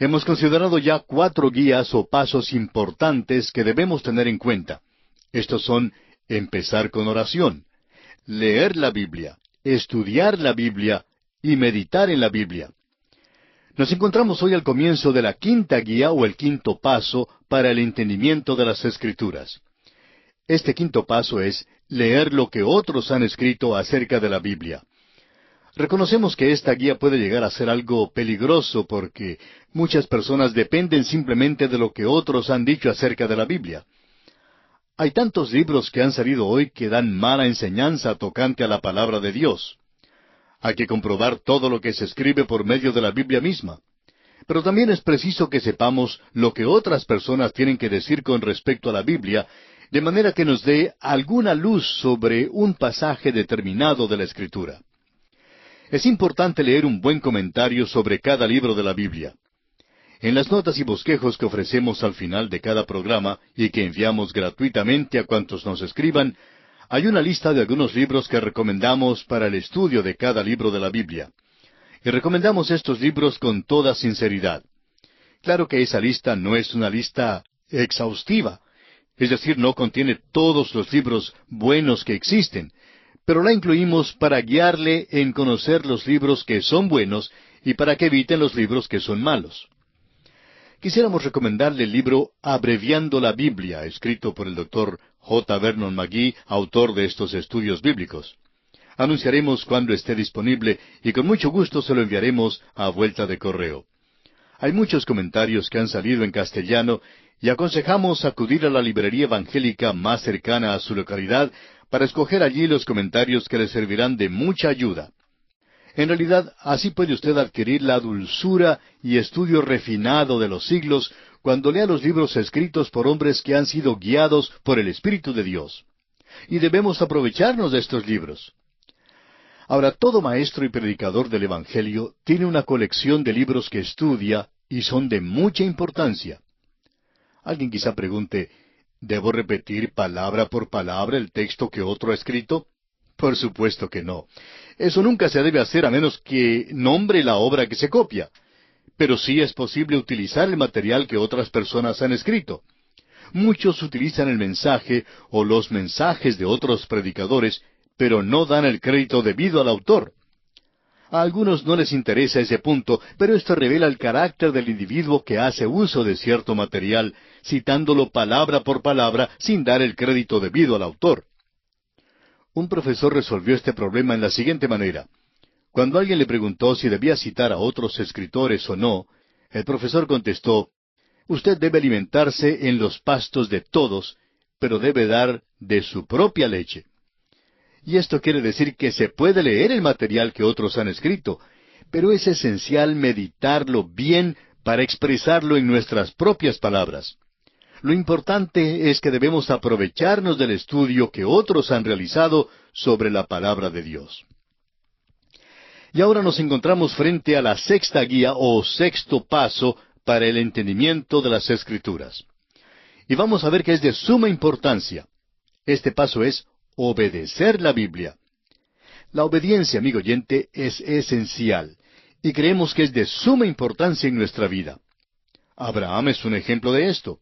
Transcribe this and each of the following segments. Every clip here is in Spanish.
Hemos considerado ya 4 guías o pasos importantes que debemos tener en cuenta. Estos son: empezar con oración, leer la Biblia, estudiar la Biblia y meditar en la Biblia. Nos encontramos hoy al comienzo de la 5ª guía o el 5º paso para el entendimiento de las Escrituras. Este 5º paso es leer lo que otros han escrito acerca de la Biblia. Reconocemos que esta guía puede llegar a ser algo peligroso porque muchas personas dependen simplemente de lo que otros han dicho acerca de la Biblia. Hay tantos libros que han salido hoy que dan mala enseñanza tocante a la palabra de Dios. Hay que comprobar todo lo que se escribe por medio de la Biblia misma. Pero también es preciso que sepamos lo que otras personas tienen que decir con respecto a la Biblia, de manera que nos dé alguna luz sobre un pasaje determinado de la Escritura. Es importante leer un buen comentario sobre cada libro de la Biblia. En las notas y bosquejos que ofrecemos al final de cada programa y que enviamos gratuitamente a cuantos nos escriban, hay una lista de algunos libros que recomendamos para el estudio de cada libro de la Biblia. Y recomendamos estos libros con toda sinceridad. Claro que esa lista no es una lista exhaustiva, es decir, no contiene todos los libros buenos que existen, pero la incluimos para guiarle en conocer los libros que son buenos y para que eviten los libros que son malos. Quisiéramos recomendarle el libro Abreviando la Biblia, escrito por el Dr. J. Vernon McGee, autor de estos estudios bíblicos. Anunciaremos cuando esté disponible y con mucho gusto se lo enviaremos a vuelta de correo. Hay muchos comentarios que han salido en castellano y aconsejamos acudir a la librería evangélica más cercana a su localidad para escoger allí los comentarios que le servirán de mucha ayuda. En realidad, así puede usted adquirir la dulzura y estudio refinado de los siglos cuando lea los libros escritos por hombres que han sido guiados por el Espíritu de Dios. Y debemos aprovecharnos de estos libros. Ahora, todo maestro y predicador del Evangelio tiene una colección de libros que estudia y son de mucha importancia. Alguien quizá pregunte, ¿debo repetir palabra por palabra el texto que otro ha escrito? Por supuesto que no. Eso nunca se debe hacer a menos que nombre la obra que se copia. Pero sí es posible utilizar el material que otras personas han escrito. Muchos utilizan el mensaje o los mensajes de otros predicadores, pero no dan el crédito debido al autor. A algunos no les interesa ese punto, pero esto revela el carácter del individuo que hace uso de cierto material, citándolo palabra por palabra sin dar el crédito debido al autor. Un profesor resolvió este problema en la siguiente manera. Cuando alguien le preguntó si debía citar a otros escritores o no, el profesor contestó, «Usted debe alimentarse en los pastos de todos, pero debe dar de su propia leche». Y esto quiere decir que se puede leer el material que otros han escrito, pero es esencial meditarlo bien para expresarlo en nuestras propias palabras. Lo importante es que debemos aprovecharnos del estudio que otros han realizado sobre la palabra de Dios. Y ahora nos encontramos frente a la 6ª guía o 6º paso para el entendimiento de las Escrituras. Y vamos a ver que es de suma importancia. Este paso es obedecer la Biblia. La obediencia, amigo oyente, es esencial, y creemos que es de suma importancia en nuestra vida. Abraham es un ejemplo de esto.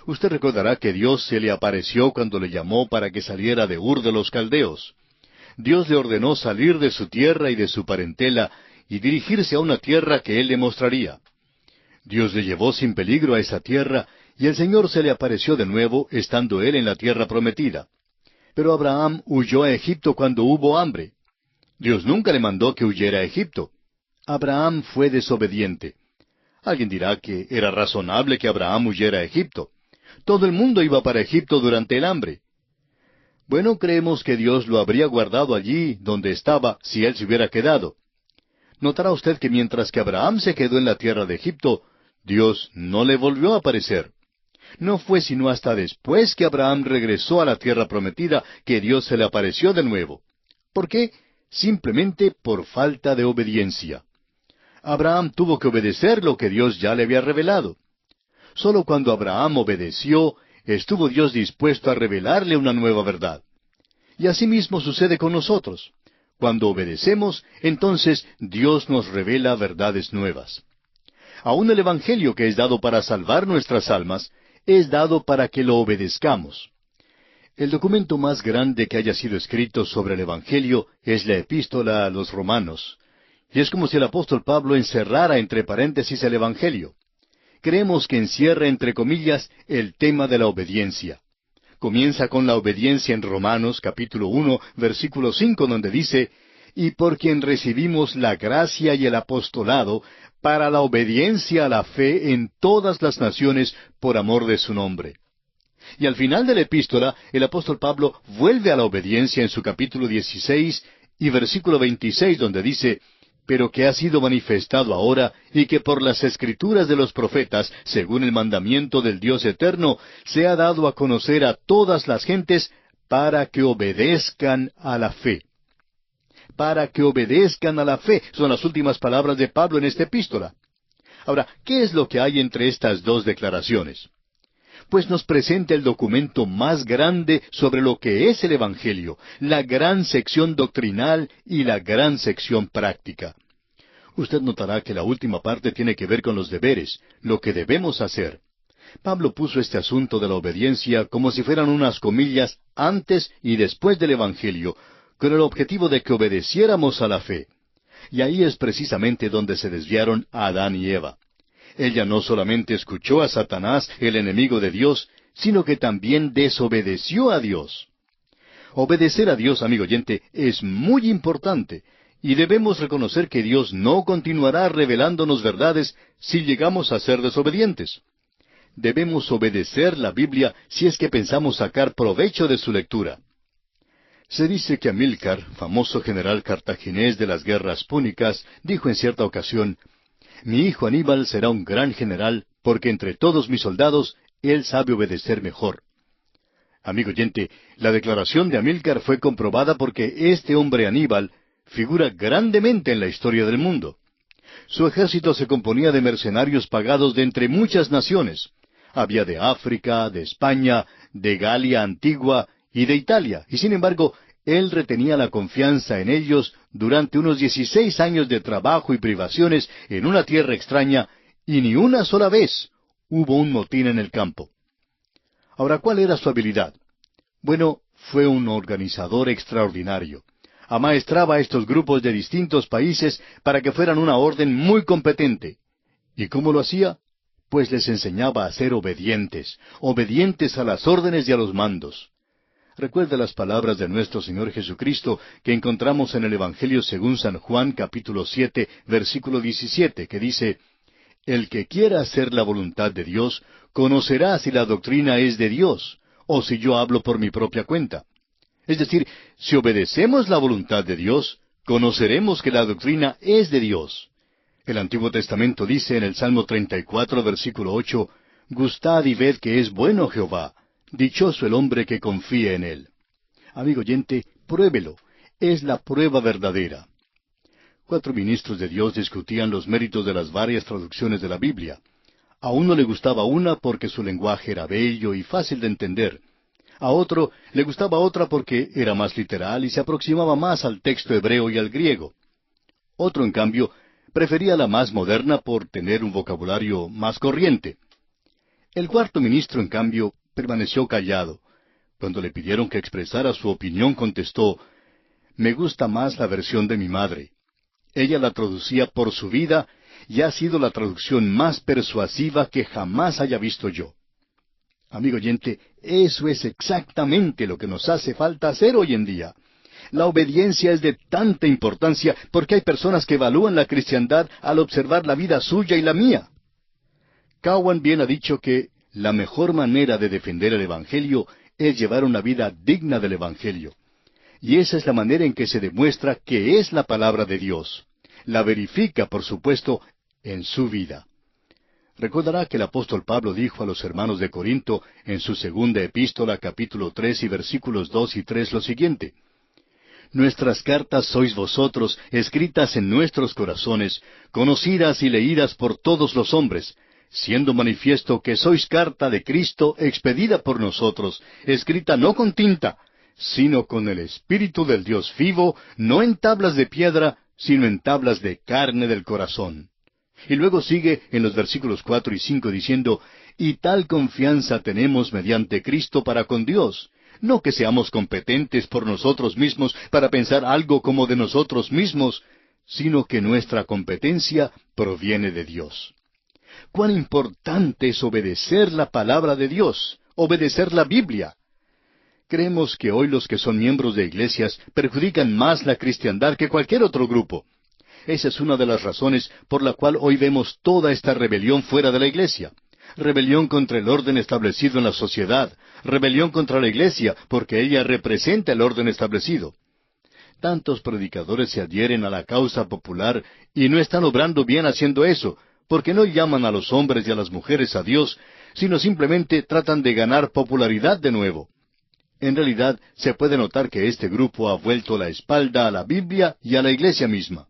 Usted recordará que Dios se le apareció cuando le llamó para que saliera de Ur de los Caldeos. Dios le ordenó salir de su tierra y de su parentela y dirigirse a una tierra que Él le mostraría. Dios le llevó sin peligro a esa tierra, y el Señor se le apareció de nuevo, estando Él en la tierra prometida. Pero Abraham huyó a Egipto cuando hubo hambre. Dios nunca le mandó que huyera a Egipto. Abraham fue desobediente. Alguien dirá que era razonable que Abraham huyera a Egipto. Todo el mundo iba para Egipto durante el hambre. Bueno, creemos que Dios lo habría guardado allí donde estaba si él se hubiera quedado. Notará usted que mientras que Abraham se quedó en la tierra de Egipto, Dios no le volvió a aparecer. No fue sino hasta después que Abraham regresó a la tierra prometida que Dios se le apareció de nuevo. ¿Por qué? Simplemente por falta de obediencia. Abraham tuvo que obedecer lo que Dios ya le había revelado. Solo cuando Abraham obedeció, estuvo Dios dispuesto a revelarle una nueva verdad. Y asimismo sucede con nosotros. Cuando obedecemos, entonces Dios nos revela verdades nuevas. Aún el Evangelio que es dado para salvar nuestras almas, es dado para que lo obedezcamos. El documento más grande que haya sido escrito sobre el Evangelio es la Epístola a los Romanos. Y es como si el apóstol Pablo encerrara entre paréntesis el Evangelio. Creemos que encierra entre comillas el tema de la obediencia. Comienza con la obediencia en Romanos capítulo 1, versículo 5, donde dice, «Y por quien recibimos la gracia y el apostolado para la obediencia a la fe en todas las naciones por amor de su nombre». Y al final de la epístola, el apóstol Pablo vuelve a la obediencia en su capítulo 16 y versículo 26, donde dice, «Pero que ha sido manifestado ahora, y que por las escrituras de los profetas, según el mandamiento del Dios eterno, se ha dado a conocer a todas las gentes, para que obedezcan a la fe». Para que obedezcan a la fe, son las últimas palabras de Pablo en esta epístola. Ahora, ¿qué es lo que hay entre estas dos declaraciones? Pues nos presenta el documento más grande sobre lo que es el Evangelio, la gran sección doctrinal y la gran sección práctica. Usted notará que la última parte tiene que ver con los deberes, lo que debemos hacer. Pablo puso este asunto de la obediencia como si fueran unas comillas antes y después del Evangelio, con el objetivo de que obedeciéramos a la fe. Y ahí es precisamente donde se desviaron Adán y Eva. Ella no solamente escuchó a Satanás, el enemigo de Dios, sino que también desobedeció a Dios. Obedecer a Dios, amigo oyente, es muy importante, y debemos reconocer que Dios no continuará revelándonos verdades si llegamos a ser desobedientes. Debemos obedecer la Biblia si es que pensamos sacar provecho de su lectura. Se dice que Amílcar, famoso general cartaginés de las guerras púnicas, dijo en cierta ocasión, «Mi hijo Aníbal será un gran general, porque entre todos mis soldados, él sabe obedecer mejor». Amigo oyente, la declaración de Amílcar fue comprobada porque este hombre Aníbal figura grandemente en la historia del mundo. Su ejército se componía de mercenarios pagados de entre muchas naciones. Había de África, de España, de Galia antigua y de Italia, y sin embargo, él retenía la confianza en ellos durante unos 16 años de trabajo y privaciones en una tierra extraña, y ni una sola vez hubo un motín en el campo. Ahora, ¿cuál era su habilidad? Bueno, fue un organizador extraordinario. Amaestraba a estos grupos de distintos países para que fueran una orden muy competente. ¿Y cómo lo hacía? Pues les enseñaba a ser obedientes, obedientes a las órdenes y a los mandos. Recuerda las palabras de nuestro Señor Jesucristo que encontramos en el Evangelio según San Juan capítulo 7, versículo 17, que dice, «El que quiera hacer la voluntad de Dios, conocerá si la doctrina es de Dios, o si yo hablo por mi propia cuenta». Es decir, si obedecemos la voluntad de Dios, conoceremos que la doctrina es de Dios. El Antiguo Testamento dice en el Salmo 34, versículo 8, «Gustad y ved que es bueno Jehová, dichoso el hombre que confía en él». Amigo oyente, pruébelo, es la prueba verdadera. 4 ministros de Dios discutían los méritos de las varias traducciones de la Biblia. A uno le gustaba una porque su lenguaje era bello y fácil de entender. A otro le gustaba otra porque era más literal y se aproximaba más al texto hebreo y al griego. Otro, en cambio, prefería la más moderna por tener un vocabulario más corriente. El 4 ministro, en cambio, permaneció callado. Cuando le pidieron que expresara su opinión, contestó, «Me gusta más la versión de mi madre. Ella la traducía por su vida y ha sido la traducción más persuasiva que jamás haya visto yo». Amigo oyente, eso es exactamente lo que nos hace falta hacer hoy en día. La obediencia es de tanta importancia porque hay personas que evalúan la cristiandad al observar la vida suya y la mía. Cowan bien ha dicho que la mejor manera de defender el Evangelio es llevar una vida digna del Evangelio. Y esa es la manera en que se demuestra que es la palabra de Dios. La verifica, por supuesto, en su vida. Recordará que el apóstol Pablo dijo a los hermanos de Corinto en su segunda epístola, capítulo 3 y versículos 2 y 3 lo siguiente, «Nuestras cartas sois vosotros, escritas en nuestros corazones, conocidas y leídas por todos los hombres, siendo manifiesto que sois carta de Cristo expedida por nosotros, escrita no con tinta, sino con el Espíritu del Dios vivo, no en tablas de piedra, sino en tablas de carne del corazón». Y luego sigue en los versículos 4 y 5 diciendo, y tal confianza tenemos mediante Cristo para con Dios. No que seamos competentes por nosotros mismos para pensar algo como de nosotros mismos, sino que nuestra competencia proviene de Dios. Cuán importante es obedecer la palabra de Dios, obedecer la Biblia. Creemos que hoy los que son miembros de iglesias perjudican más la cristiandad que cualquier otro grupo. Esa es una de las razones por la cual hoy vemos toda esta rebelión fuera de la iglesia. Rebelión contra el orden establecido en la sociedad. Rebelión contra la iglesia, porque ella representa el orden establecido. Tantos predicadores se adhieren a la causa popular y no están obrando bien haciendo eso, porque no llaman a los hombres y a las mujeres a Dios, sino simplemente tratan de ganar popularidad de nuevo. En realidad, se puede notar que este grupo ha vuelto la espalda a la Biblia y a la iglesia misma.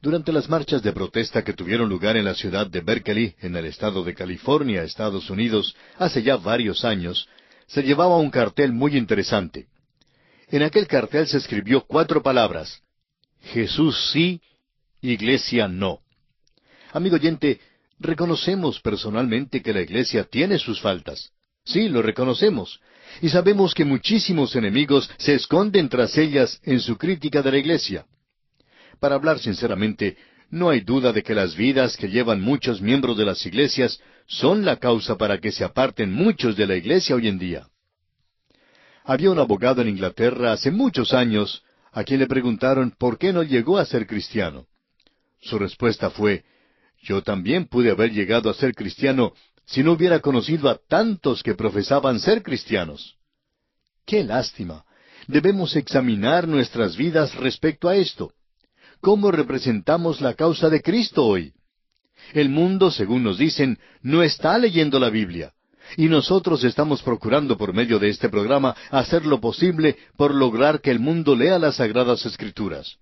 Durante las marchas de protesta que tuvieron lugar en la ciudad de Berkeley, en el estado de California, Estados Unidos, hace ya varios años, se llevaba un cartel muy interesante. En aquel cartel se escribió 4 palabras: Jesús sí, Iglesia no. Amigo oyente, reconocemos personalmente que la iglesia tiene sus faltas. Sí, lo reconocemos. Y sabemos que muchísimos enemigos se esconden tras ellas en su crítica de la iglesia. Para hablar sinceramente, no hay duda de que las vidas que llevan muchos miembros de las iglesias son la causa para que se aparten muchos de la iglesia hoy en día. Había un abogado en Inglaterra hace muchos años a quien le preguntaron por qué no llegó a ser cristiano. Su respuesta fue: yo también pude haber llegado a ser cristiano si no hubiera conocido a tantos que profesaban ser cristianos. ¡Qué lástima! Debemos examinar nuestras vidas respecto a esto. ¿Cómo representamos la causa de Cristo hoy? El mundo, según nos dicen, no está leyendo la Biblia. Y nosotros estamos procurando por medio de este programa hacer lo posible por lograr que el mundo lea las Sagradas Escrituras.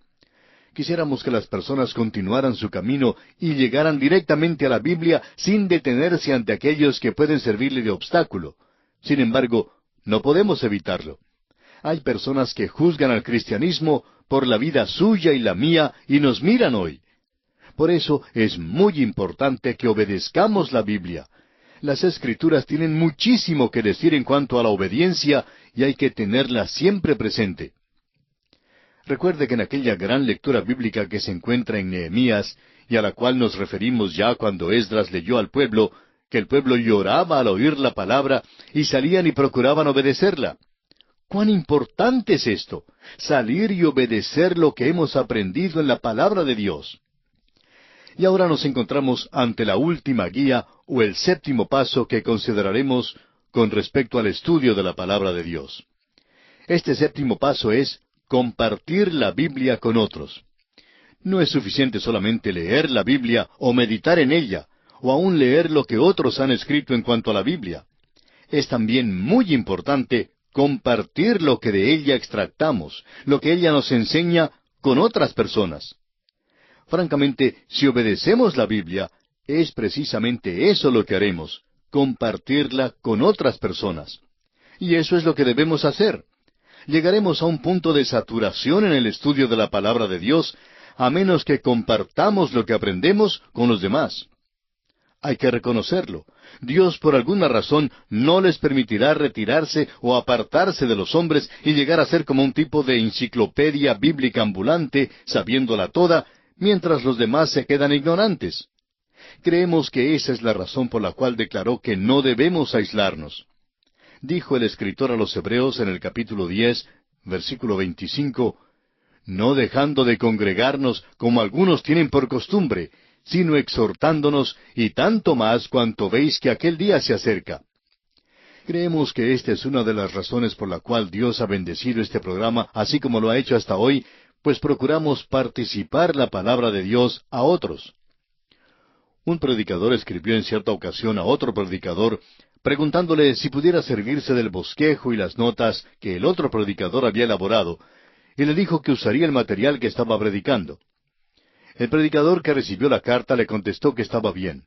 Quisiéramos que las personas continuaran su camino y llegaran directamente a la Biblia sin detenerse ante aquellos que pueden servirle de obstáculo. Sin embargo, no podemos evitarlo. Hay personas que juzgan al cristianismo por la vida suya y la mía y nos miran hoy. Por eso es muy importante que obedezcamos la Biblia. Las Escrituras tienen muchísimo que decir en cuanto a la obediencia y hay que tenerla siempre presente. Recuerde que en aquella gran lectura bíblica que se encuentra en Nehemías, y a la cual nos referimos ya cuando Esdras leyó al pueblo, que el pueblo lloraba al oír la palabra y salían y procuraban obedecerla. ¡Cuán importante es esto! Salir y obedecer lo que hemos aprendido en la palabra de Dios. Y ahora nos encontramos ante la última guía o el 7º paso que consideraremos con respecto al estudio de la palabra de Dios. Este 7º paso es compartir la Biblia con otros. No es suficiente solamente leer la Biblia o meditar en ella, o aún leer lo que otros han escrito en cuanto a la Biblia. Es también muy importante compartir lo que de ella extractamos, lo que ella nos enseña con otras personas. Francamente, si obedecemos la Biblia, es precisamente eso lo que haremos, compartirla con otras personas. Y eso es lo que debemos hacer. Llegaremos a un punto de saturación en el estudio de la palabra de Dios, a menos que compartamos lo que aprendemos con los demás. Hay que reconocerlo. Dios por alguna razón no les permitirá retirarse o apartarse de los hombres y llegar a ser como un tipo de enciclopedia bíblica ambulante, sabiéndola toda, mientras los demás se quedan ignorantes. Creemos que esa es la razón por la cual declaró que no debemos aislarnos. Dijo el escritor a los Hebreos en el capítulo 10, versículo 25, no dejando de congregarnos como algunos tienen por costumbre, sino exhortándonos, y tanto más cuanto veis que aquel día se acerca. Creemos que esta es una de las razones por la cual Dios ha bendecido este programa, así como lo ha hecho hasta hoy, pues procuramos participar la palabra de Dios a otros. Un predicador escribió en cierta ocasión a otro predicador, preguntándole si pudiera servirse del bosquejo y las notas que el otro predicador había elaborado, y le dijo que usaría el material que estaba predicando. El predicador que recibió la carta le contestó que estaba bien.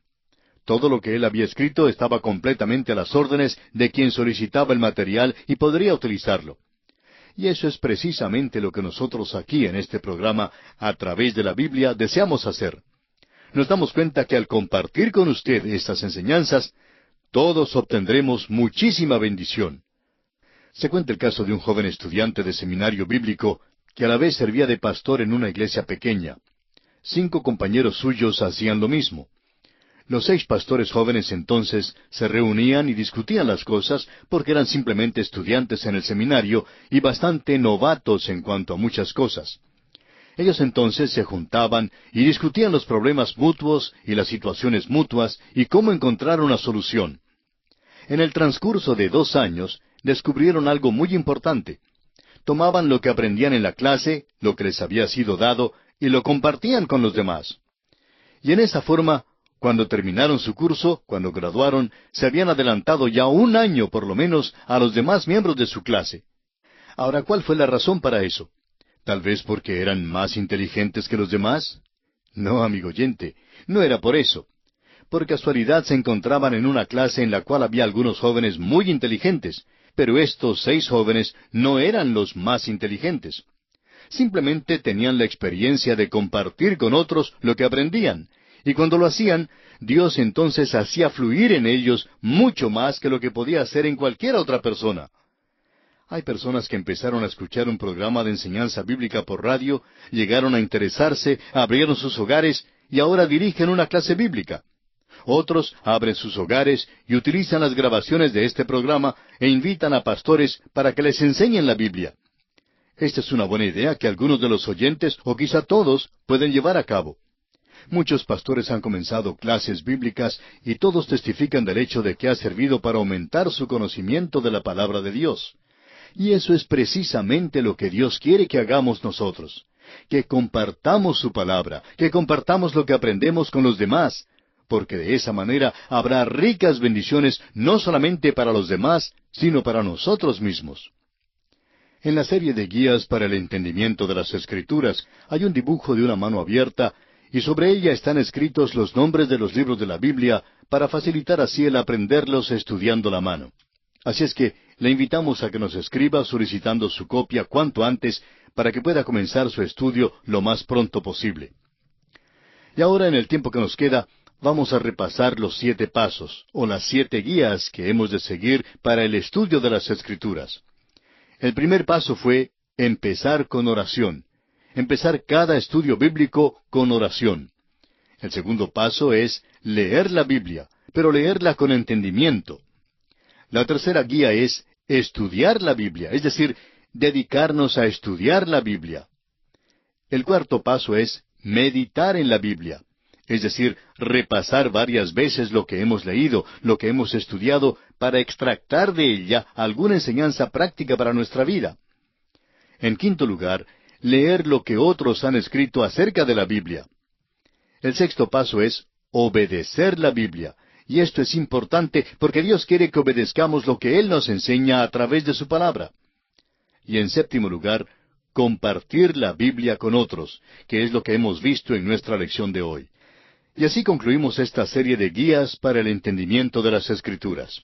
Todo lo que él había escrito estaba completamente a las órdenes de quien solicitaba el material y podría utilizarlo. Y eso es precisamente lo que nosotros aquí en este programa, a través de la Biblia, deseamos hacer. nos damos cuenta que al compartir con usted estas enseñanzas, todos obtendremos muchísima bendición. Se cuenta el caso de un joven estudiante de seminario bíblico que a la vez servía de pastor en una iglesia pequeña. 5 compañeros suyos hacían lo mismo. Los 6 pastores jóvenes entonces se reunían y discutían las cosas porque eran simplemente estudiantes en el seminario y bastante novatos en cuanto a muchas cosas. Ellos entonces se juntaban y discutían los problemas mutuos y las situaciones mutuas y cómo encontrar una solución. En el transcurso de 2 años descubrieron algo muy importante. Tomaban lo que aprendían en la clase, lo que les había sido dado, y lo compartían con los demás. Y en esa forma, cuando terminaron su curso, cuando graduaron, se habían adelantado ya 1 año por lo menos a los demás miembros de su clase. Ahora, ¿cuál fue la razón para eso? ¿Tal vez porque eran más inteligentes que los demás? No, amigo oyente, no era por eso. Por casualidad se encontraban en una clase en la cual había algunos jóvenes muy inteligentes, pero estos 6 jóvenes no eran los más inteligentes. Simplemente tenían la experiencia de compartir con otros lo que aprendían, y cuando lo hacían, Dios entonces hacía fluir en ellos mucho más que lo que podía hacer en cualquier otra persona. Hay personas que empezaron a escuchar un programa de enseñanza bíblica por radio, llegaron a interesarse, abrieron sus hogares y ahora dirigen una clase bíblica. Otros abren sus hogares y utilizan las grabaciones de este programa e invitan a pastores para que les enseñen la Biblia. Esta es una buena idea que algunos de los oyentes, o quizá todos, pueden llevar a cabo. Muchos pastores han comenzado clases bíblicas y todos testifican del hecho de que ha servido para aumentar su conocimiento de la palabra de Dios. Y eso es precisamente lo que Dios quiere que hagamos nosotros, que compartamos su palabra, que compartamos lo que aprendemos con los demás, porque de esa manera habrá ricas bendiciones no solamente para los demás, sino para nosotros mismos. En la serie de guías para el entendimiento de las Escrituras hay un dibujo de una mano abierta y sobre ella están escritos los nombres de los libros de la Biblia para facilitar así el aprenderlos estudiando la mano. Así es que le invitamos a que nos escriba solicitando su copia cuanto antes para que pueda comenzar su estudio lo más pronto posible. Y ahora, en el tiempo que nos queda, vamos a repasar los 7 pasos, o las 7 guías que hemos de seguir para el estudio de las Escrituras. El primer paso fue empezar con oración. Empezar cada estudio bíblico con oración. El segundo paso es leer la Biblia, pero leerla con entendimiento. La tercera guía es estudiar la Biblia, es decir, dedicarnos a estudiar la Biblia. El cuarto paso es meditar en la Biblia, es decir, repasar varias veces lo que hemos leído, lo que hemos estudiado, para extractar de ella alguna enseñanza práctica para nuestra vida. En quinto lugar, leer lo que otros han escrito acerca de la Biblia. El sexto paso es obedecer la Biblia. Y esto es importante porque Dios quiere que obedezcamos lo que Él nos enseña a través de su palabra. Y en séptimo lugar, compartir la Biblia con otros, que es lo que hemos visto en nuestra lección de hoy. Y así concluimos esta serie de guías para el entendimiento de las Escrituras.